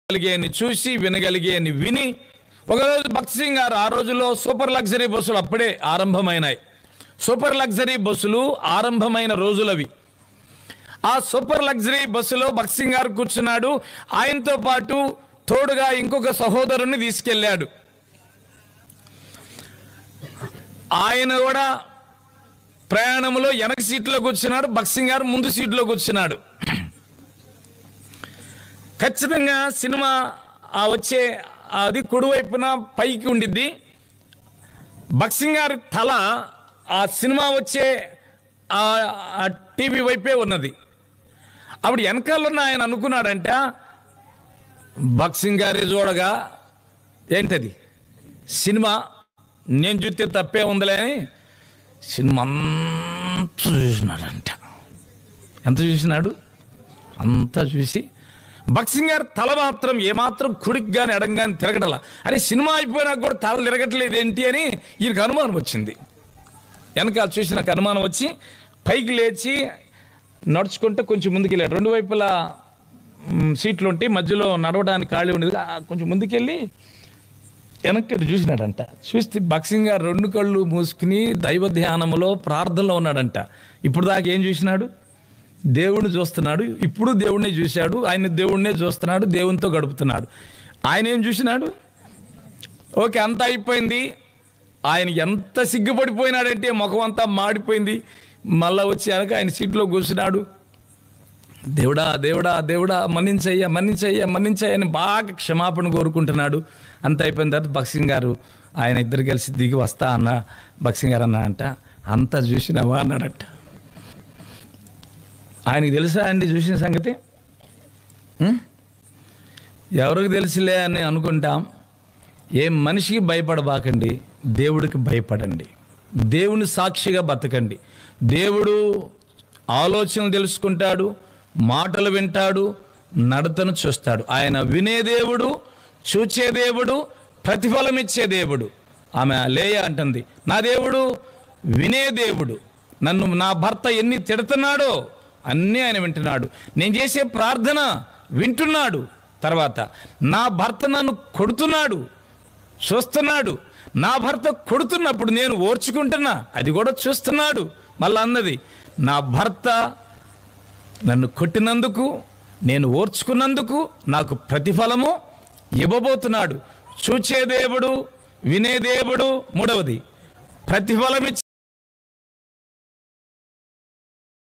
కలిగేని చూసి వినగలిగేని విని ఒకరోజు భక్త్ సింగ్ గారు ఆ రోజుల్లో సూపర్ లగ్జరీ బస్సులు అప్పుడే ఆరంభమైనాయి. సూపర్ లగ్జరీ బస్సులు ఆరంభమైన రోజులవి. ఆ సూపర్ లగ్జరీ బస్సులో భక్త్ సింగ్ గారు కూర్చున్నాడు. ఆయనతో పాటు తోడుగా ఇంకొక సహోదరుని తీసుకెళ్ళాడు. ఆయన కూడా ప్రయాణంలో వెనక సీట్లో కూర్చున్నాడు. భక్త్ సింగ్ గారు ముందు సీట్లో కూర్చున్నాడు. ఖచ్చితంగా సినిమా వచ్చే అది కుడివైపున పైకి ఉండిద్ది. భక్త్ సింగ్ గారి తల ఆ సినిమా వచ్చే టీవీ వైపే ఉన్నది. అప్పుడు వెనకాలన్న ఆయన అనుకున్నాడంట, భక్త్ సింగ్ గారి చూడగా ఏంటది సినిమా నేను చూస్తే తప్పే ఉందిలే అని సినిమా అంతా చూసినాడంట. ఎంత చూసినాడు? అంతా చూసి భక్త్ సింగ్ గారు తల మాత్రం ఏమాత్రం కుడికి కానీ ఎడం కానీ తిరగటలా. అరే సినిమా అయిపోయినా కూడా తల తిరగట్లేదు ఏంటి అని ఈయనకు అనుమానం వచ్చింది. వెనకాల చూసి నాకు అనుమానం వచ్చి పైకి లేచి నడుచుకుంటూ కొంచెం ముందుకు వెళ్ళాడు. రెండు వైపులా సీట్లు ఉంటే మధ్యలో నడవడానికి ఖాళీ ఉండేది. కొంచెం ముందుకెళ్ళి వెనక్కి చూసినాడంట. చూస్తే భక్త్ సింగ్ గారు రెండు కళ్ళు మూసుకుని దైవ ధ్యానంలో ప్రార్థనలో ఉన్నాడంట. ఇప్పుడు దాకా ఏం చూసినాడు? దేవుణ్ణి చూస్తున్నాడు. ఇప్పుడు దేవుణ్ణి చూశాడు. ఆయన దేవుణ్ణే చూస్తున్నాడు. దేవునితో గడుపుతున్నాడు. ఆయన ఏం చూసినాడు? ఓకే, అంతా అయిపోయింది. ఆయన ఎంత సిగ్గుపడిపోయినాడంటే ముఖం అంతా మాడిపోయింది. మళ్ళా వచ్చి వెనక ఆయన సీట్లో కూర్చున్నాడు. దేవుడా దేవుడా దేవుడా మన్నించయ్యా మన్నించయ్యా మన్నించయ్యా అని బాగా క్షమాపణ కోరుకుంటున్నాడు. అంత అయిపోయిన తర్వాత భక్త్ సింగ్ గారు ఆయన ఇద్దరు కలిసి దిగి వస్తా అన్న. భక్త్ సింగ్ గారు అన్నాడంట, అంతా చూసినావా అన్నాడట. ఆయనకి తెలుసా అండి చూసిన సంగతి? ఎవరికి తెలుసులే అని అనుకుంటాం. ఏ మనిషికి భయపడబాకండి, దేవుడికి భయపడండి. దేవుని సాక్షిగా బతకండి. దేవుడు ఆలోచనలు తెలుసుకుంటాడు, మాటలు వింటాడు, నడతను చూస్తాడు. ఆయన వినే దేవుడు, చూచే దేవుడు, ప్రతిఫలం ఇచ్చే దేవుడు. ఆమె లేయ అంటుంది, నా దేవుడు వినే దేవుడు. నన్ను నా భర్త ఎన్ని తిడుతున్నాడో అన్నీ ఆయన వింటున్నాడు. నేను చేసే ప్రార్థన వింటున్నాడు. తర్వాత నా భర్త నన్ను కొడుతున్నాడు, చూస్తున్నాడు. నా భర్త కొడుతున్నప్పుడు నేను ఓర్చుకుంటున్నా, అది కూడా చూస్తున్నాడు. మళ్ళా అన్నది, నా భర్త నన్ను కొట్టినందుకు నేను ఓర్చుకున్నందుకు నాకు ప్రతిఫలము ఇవ్వబోతున్నాడు. చూచే దేవుడు, వినే దేవుడు. మూడవది ప్రతిఫలం